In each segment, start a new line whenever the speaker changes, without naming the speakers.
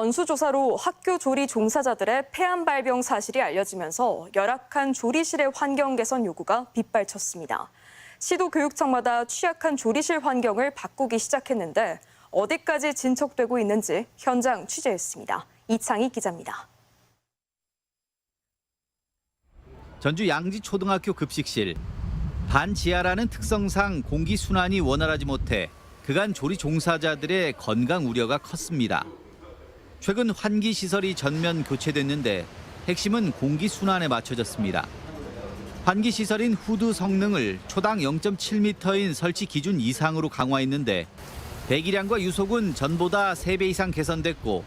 전수조사로 학교 조리 종사자들의 폐암 발병 사실이 알려지면서 열악한 조리실의 환경 개선 요구가 빗발쳤습니다. 시도 교육청마다 취약한 조리실 환경을 바꾸기 시작했는데 어디까지 진척되고 있는지 현장 취재했습니다. 이창희 기자입니다.
전주 양지초등학교 급식실. 반지하라는 특성상 공기 순환이 원활하지 못해 그간 조리 종사자들의 건강 우려가 컸습니다. 최근 환기 시설이 전면 교체됐는데 핵심은 공기 순환에 맞춰졌습니다. 환기 시설인 후드 성능을 초당 0.7m인 설치 기준 이상으로 강화했는데 배기량과 유속은 전보다 3배 이상 개선됐고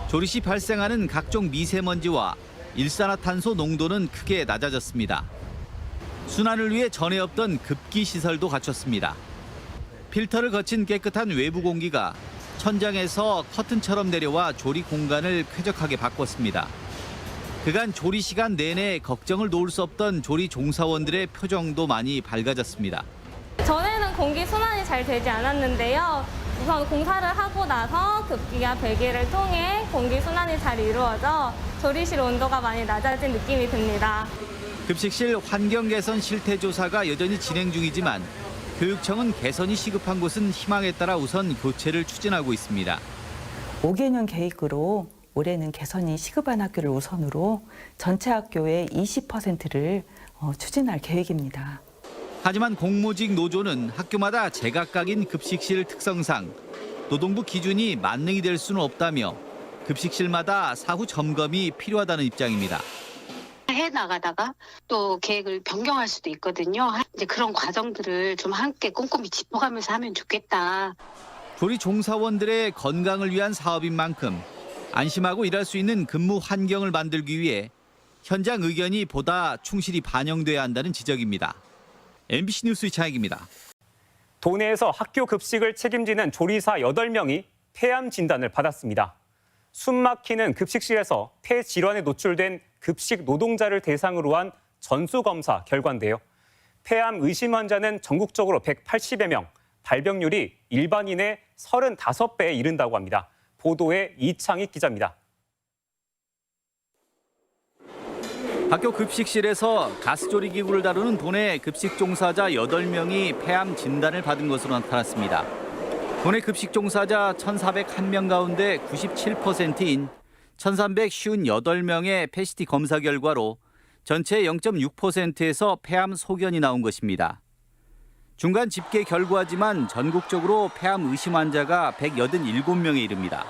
조리 시 발생하는 각종 미세먼지와 일산화탄소 농도는 크게 낮아졌습니다. 순환을 위해 전에 없던 급기 시설도 갖췄습니다. 필터를 거친 깨끗한 외부 공기가 천장에서 커튼처럼 내려와 조리 공간을 쾌적하게 바꿨습니다. 그간 조리 시간 내내 걱정을 놓을 수 없던 조리 종사원들의 표정도 많이 밝아졌습니다.
전에는 공기 순환이 잘 되지 않았는데요. 우선 공사를 하고 나서 급기와 배기를 통해 공기 순환이 잘 이루어져 조리실 온도가 많이 낮아진 느낌이 듭니다.
급식실 환경 개선 실태 조사가 여전히 진행 중이지만 교육청은 개선이 시급한 곳은 희망에 따라 우선 교체를 추진하고 있습니다.
5개년 계획으로 올해는 개선이 시급한 학교를 우선으로 전체 학교의 20%를 추진할 계획입니다.
하지만 공무직 노조는 학교마다 제각각인 급식실 특성상 노동부 기준이 만능이 될 수는 없다며 급식실마다 사후 점검이 필요하다는 입장입니다.
해 나가다가 또 계획을 변경할 수도 있거든요. 이제 그런 과정들을 좀 함께 꼼꼼히 짚어가면서 하면 좋겠다.
조리 종사원들의 건강을 위한 사업인 만큼 안심하고 일할 수 있는 근무 환경을 만들기 위해 현장 의견이 보다 충실히 반영돼야 한다는 지적입니다. MBC 뉴스 이창익입니다.
도내에서 학교 급식을 책임지는 조리사 8명이 폐암 진단을 받았습니다. 숨막히는 급식실에서 폐 질환에 노출된 급식 노동자를 대상으로 한 전수검사 결과인데요. 폐암 의심 환자는 전국적으로 180여 명, 발병률이 일반인의 35배에 이른다고 합니다. 보도에 이창익 기자입니다.
학교 급식실에서 가스조리 기구를 다루는 도내 급식 종사자 8명이 폐암 진단을 받은 것으로 나타났습니다. 도내 급식 종사자 1,401명 가운데 97%인 1,358명의 패시티 검사 결과로 전체 0.6%에서 폐암 소견이 나온 것입니다. 중간 집계 결과지만 전국적으로 폐암 의심 환자가 187명에 이릅니다.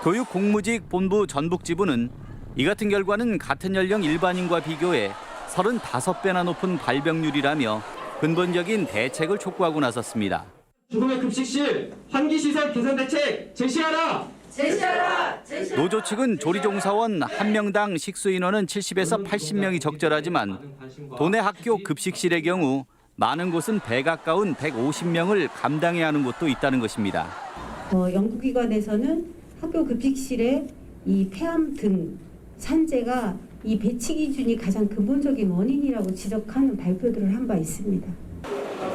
교육공무직본부 전북지부는 이 같은 결과는 같은 연령 일반인과 비교해 35배나 높은 발병률이라며 근본적인 대책을 촉구하고 나섰습니다.
주동의 급식실 환기시설 개선 대책 제시하라!
노조 측은 조리종사원 1명당 식수 인원은 70에서 80명이 적절하지만 도내 학교 급식실의 경우 많은 곳은 배 가까운 150명을 감당해야 하는 곳도 있다는 것입니다.
연구기관에서는 학교 급식실에 이 폐암 등 산재가 이 배치 기준이 가장 근본적인 원인이라고 지적하는 발표들을 한 바 있습니다.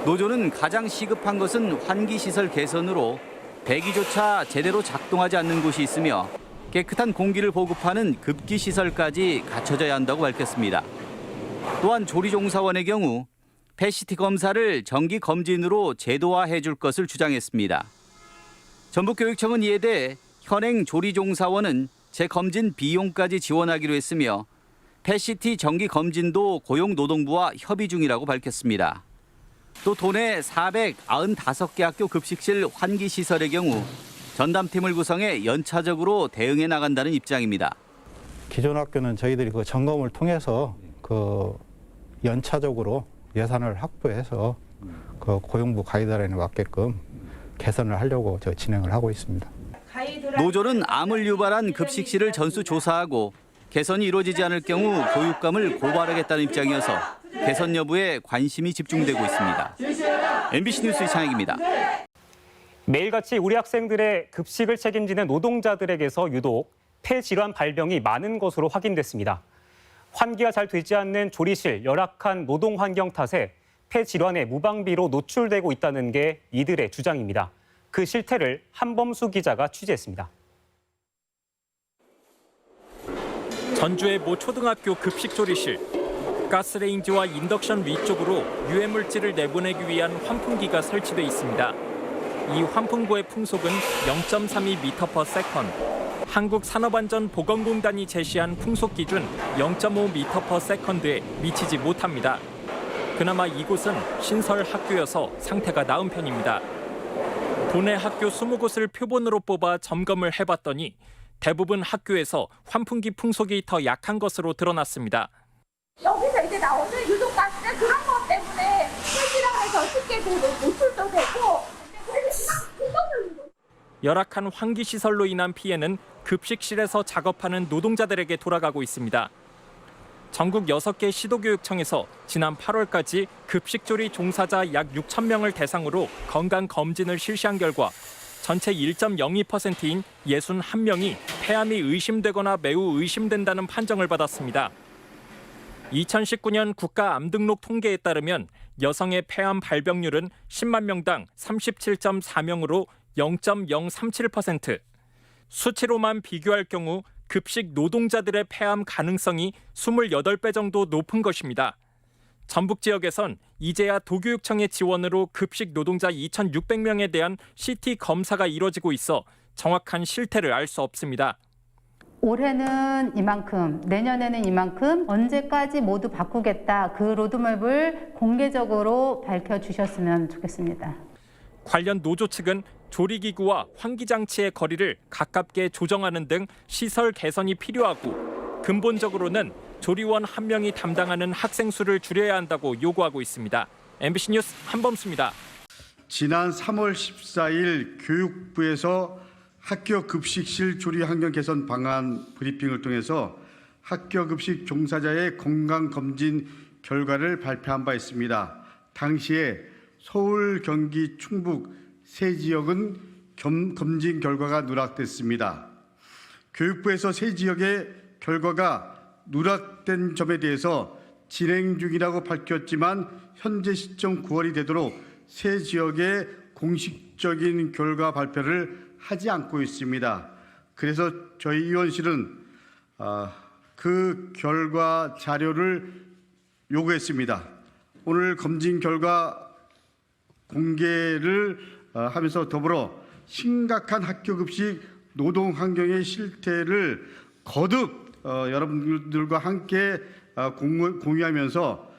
노조는 가장 시급한 것은 환기시설 개선으로 배기조차 제대로 작동하지 않는 곳이 있으며 깨끗한 공기를 보급하는 급기시설까지 갖춰져야 한다고 밝혔습니다. 또한 조리종사원의 경우 패시티 검사를 정기 검진으로 제도화해 줄 것을 주장했습니다. 전북교육청은 이에 대해 현행 조리종사원은 재검진 비용까지 지원하기로 했으며 패시티 정기 검진도 고용노동부와 협의 중이라고 밝혔습니다. 또 도내 495개 학교 급식실 환기시설의 경우 전담팀을 구성해 연차적으로 대응해 나간다는 입장입니다.
기존 학교는 저희들이 그 점검을 통해서 그 연차적으로 예산을 확보해서 그 고용부 가이드라인에 맞게끔 개선을 하려고 진행을 하고 있습니다.
노조는 암을 유발한 급식실을 전수조사하고 개선이 이루어지지 않을 경우 교육감을 고발하겠다는 입장이어서 개선 여부에 관심이 집중되고 있습니다. MBC 뉴스 이창익입니다.
매일같이 우리 학생들의 급식을 책임지는 노동자들에게서 유독 폐질환 발병이 많은 것으로 확인됐습니다. 환기가 잘 되지 않는 조리실, 열악한 노동 환경 탓에 폐질환에 무방비로 노출되고 있다는 게 이들의 주장입니다. 그 실태를 한범수 기자가 취재했습니다.
전주의 모 초등학교 급식 조리실. 가스레인지와 인덕션 위쪽으로 유해물질을 내보내기 위한 환풍기가 설치돼 있습니다. 이 환풍구의 풍속은 0.32m/s. 한국산업안전보건공단이 제시한 풍속 기준 0.5m/s에 미치지 못합니다. 그나마 이곳은 신설 학교여서 상태가 나은 편입니다. 도내 학교 20곳을 표본으로 뽑아 점검을 해봤더니 대부분 학교에서 환풍기 풍속이 더 약한 것으로 드러났습니다.
여기서 이제 나오는 유독가스는 그런 것 때문에 폐질환에 더 쉽게 노출도 되고
열악한 환기시설로 인한 피해는 급식실에서 작업하는 노동자들에게 돌아가고 있습니다. 전국 6개 시도교육청에서 지난 8월까지 급식조리 종사자 약 6천 명을 대상으로 건강검진을 실시한 결과 전체 1.02%인 61명이 폐암이 의심되거나 매우 의심된다는 판정을 받았습니다. 2019년 국가암등록 통계에 따르면 여성의 폐암 발병률은 10만 명당 37.4명으로 0.037%. 수치로만 비교할 경우 급식 노동자들의 폐암 가능성이 28배 정도 높은 것입니다. 전북 지역에선 이제야 도교육청의 지원으로 급식 노동자 2,600명에 대한 CT 검사가 이뤄지고 있어 정확한 실태를 알 수 없습니다.
올해는 이만큼, 내년에는 이만큼, 언제까지 모두 바꾸겠다. 그 로드맵을 공개적으로 밝혀주셨으면 좋겠습니다.
관련 노조 측은 조리기구와 환기장치의 거리를 가깝게 조정하는 등 시설 개선이 필요하고 근본적으로는 조리원 1명이 담당하는 학생 수를 줄여야 한다고 요구하고 있습니다. MBC 뉴스 한범수입니다.
지난 3월 14일 교육부에서 학교 급식실 조리 환경 개선 방안 브리핑을 통해서 학교 급식 종사자의 건강 검진 결과를 발표한 바 있습니다. 당시에 서울, 경기, 충북 세 지역은 검진 결과가 누락됐습니다. 교육부에서 세 지역의 결과가 누락된 점에 대해서 진행 중이라고 밝혔지만 현재 시점 9월이 되도록 세 지역의 공식적인 결과 발표를 하지 않고 있습니다. 그래서 저희 의원실은 그 결과 자료를 요구했습니다. 오늘 검진 결과 공개를 하면서 더불어 심각한 학교 급식 노동 환경의 실태를 거듭 여러분들과 함께 공유하면서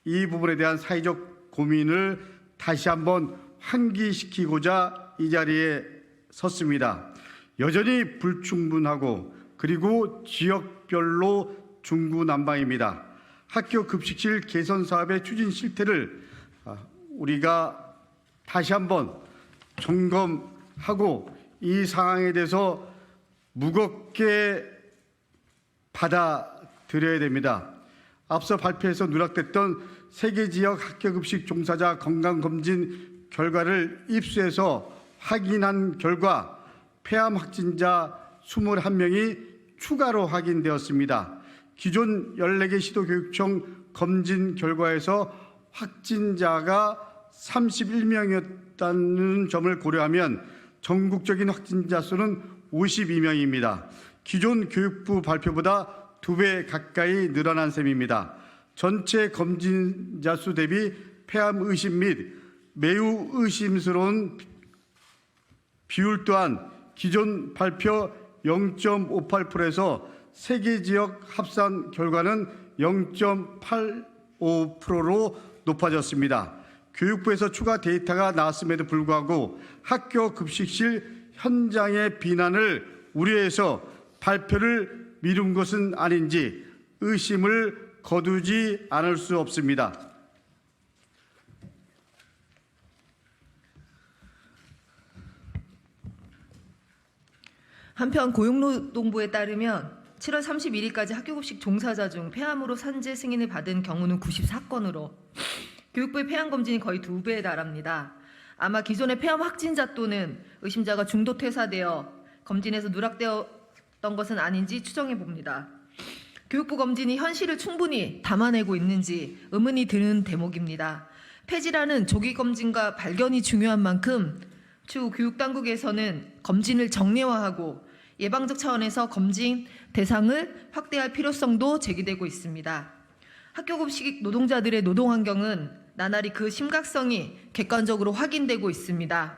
이 부분에 대한 사회적 고민을 다시 한번 환기시키고자 이 자리에 섰습니다. 여전히 불충분하고 그리고 지역별로 중구난방입니다. 학교 급식실 개선 사업의 추진 실태를 우리가 다시 한번 점검하고 이 상황에 대해서 무겁게 받아들여야 됩니다. 앞서 발표해서 누락됐던 세계 지역 학교 급식 종사자 건강검진 결과를 입수해서 확인한 결과 폐암 확진자 21명이 추가로 확인되었습니다. 기존 14개 시도교육청 검진 결과에서 확진자가 31명이었다는 점을 고려하면 전국적인 확진자 수는 52명입니다. 기존 교육부 발표보다 2배 가까이 늘어난 셈입니다. 전체 검진자 수 대비 폐암 의심 및 매우 의심스러운 비율 또한 기존 발표 0.58%에서 세계 지역 합산 결과는 0.85%로 높아졌습니다. 교육부에서 추가 데이터가 나왔음에도 불구하고 학교 급식실 현장의 비난을 우려해서 발표를 미룬 것은 아닌지 의심을 거두지 않을 수 없습니다.
한편 고용노동부에 따르면 7월 31일까지 학교급식 종사자 중 폐암으로 산재 승인을 받은 경우는 94건으로 교육부의 폐암 검진이 거의 2배에 달합니다. 아마 기존의 폐암 확진자 또는 의심자가 중도 퇴사되어 검진에서 누락되었던 것은 아닌지 추정해 봅니다. 교육부 검진이 현실을 충분히 담아내고 있는지 의문이 드는 대목입니다. 폐질환은 조기 검진과 발견이 중요한 만큼 추후 교육당국에서는 검진을 정례화하고 예방적 차원에서 검진 대상을 확대할 필요성도 제기되고 있습니다. 학교급식 노동자들의 노동 환경은 나날이 그 심각성이 객관적으로 확인되고 있습니다.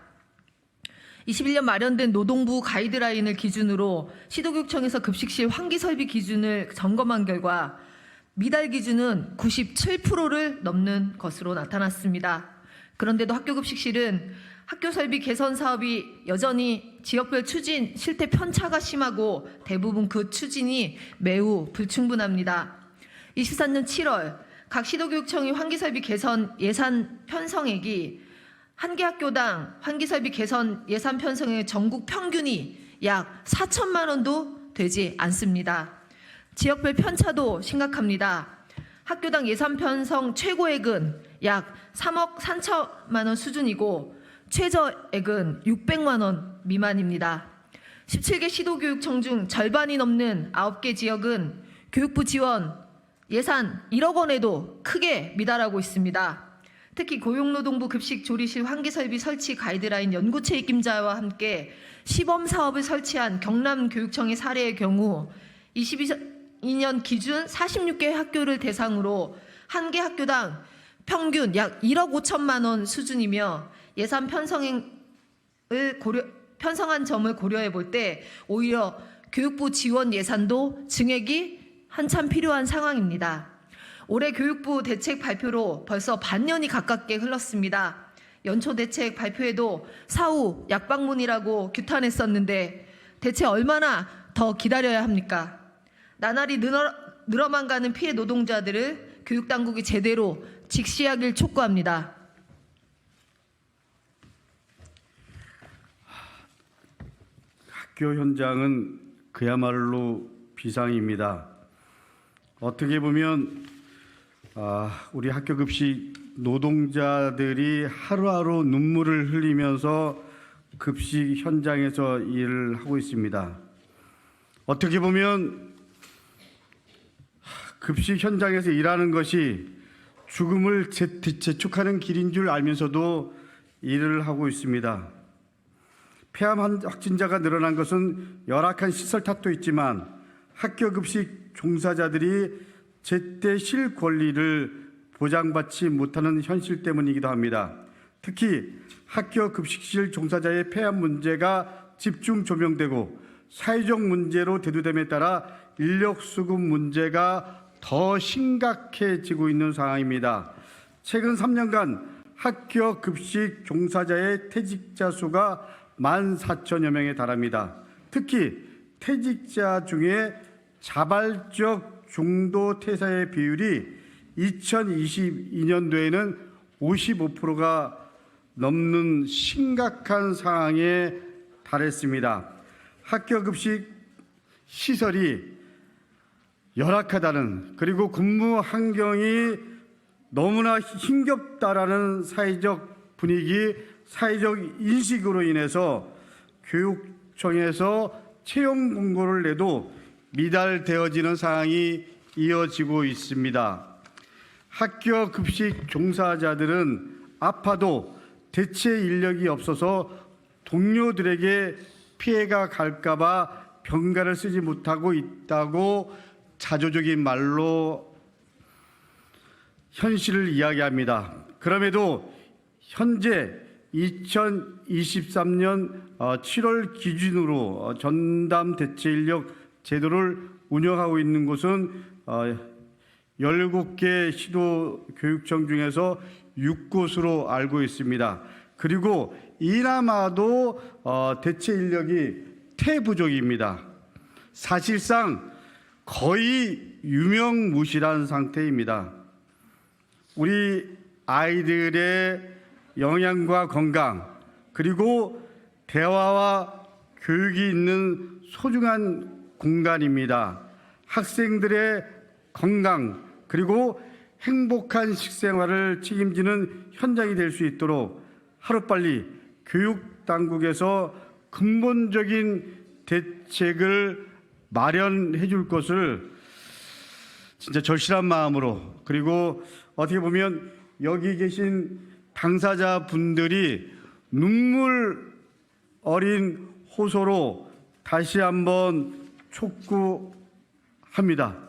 21년 마련된 노동부 가이드라인을 기준으로 시도교육청에서 급식실 환기 설비 기준을 점검한 결과 미달 기준은 97%를 넘는 것으로 나타났습니다. 그런데도 학교급식실은 학교 설비 개선 사업이 여전히 지역별 추진 실태 편차가 심하고 대부분 그 추진이 매우 불충분합니다. 24년 7월 각 시도교육청의 환기설비 개선 예산 편성액이 한 개 학교당 환기설비 개선 예산 편성의 전국 평균이 약 4천만 원도 되지 않습니다. 지역별 편차도 심각합니다. 학교당 예산 편성 최고액은 약 3억 3천만 원 수준이고 최저액은 600만 원 미만입니다. 17개 시도교육청 중 절반이 넘는 9개 지역은 교육부 지원 예산 1억 원에도 크게 미달하고 있습니다. 특히 고용노동부 급식조리실 환기설비 설치 가이드라인 연구 책임자와 함께 시범 사업을 설치한 경남교육청의 사례의 경우 22년 기준 46개 학교를 대상으로 한 개 학교당 평균 약 1억 5천만 원 수준이며 예산 편성한 점을 고려해 볼 때 오히려 교육부 지원 예산도 증액이 한참 필요한 상황입니다. 올해 교육부 대책 발표로 벌써 반년이 가깝게 흘렀습니다. 연초 대책 발표에도 사후 약방문이라고 규탄했었는데 대체 얼마나 더 기다려야 합니까? 나날이 늘어만 가는 피해 노동자들을 교육당국이 제대로 직시하길 촉구합니다.
학교 현장은 그야말로 비상입니다. 어떻게 보면 우리 학교급식 노동자들이 하루하루 눈물을 흘리면서 급식 현장에서 일을 하고 있습니다. 어떻게 보면 급식 현장에서 일하는 것이 죽음을 재촉하는 길인 줄 알면서도 일을 하고 있습니다. 폐암 확진자가 늘어난 것은 열악한 시설 탓도 있지만 학교급식 종사자들이 제때 쉴 권리를 보장받지 못하는 현실 때문이기도 합니다. 특히 학교급식실 종사자의 폐암 문제가 집중 조명되고 사회적 문제로 대두됨에 따라 인력 수급 문제가 더 심각해지고 있는 상황입니다. 최근 3년간 학교급식 종사자의 퇴직자 수가 14,000여 명에 달합니다. 특히 퇴직자 중에 자발적 중도 퇴사의 비율이 2022년도에는 55%가 넘는 심각한 상황에 달했습니다. 학교급식 시설이 열악하다는 그리고 근무 환경이 너무나 힘겹다라는 사회적 분위기, 사회적 인식으로 인해서 교육청에서 채용 공고를 내도 미달되어지는 상황이 이어지고 있습니다. 학교 급식 종사자들은 아파도 대체 인력이 없어서 동료들에게 피해가 갈까봐 병가를 쓰지 못하고 있다고 자조적인 말로 현실을 이야기합니다. 그럼에도 현재 2023년 7월 기준으로 전담 대체 인력 제도를 운영하고 있는 곳은 17개 시도 교육청 중에서 6곳으로 알고 있습니다. 그리고 이나마도 대체 인력이 태부족입니다. 사실상 거의 유명무실한 상태입니다. 우리 아이들의 영양과 건강 그리고 대화와 교육이 있는 소중한 공간입니다. 학생들의 건강 그리고 행복한 식생활을 책임지는 현장이 될 수 있도록 하루빨리 교육당국에서 근본적인 대책을 마련해 줄 것을 진짜 절실한 마음으로 그리고 어떻게 보면 여기 계신 당사자분들이 눈물 어린 호소로 다시 한번 촉구합니다.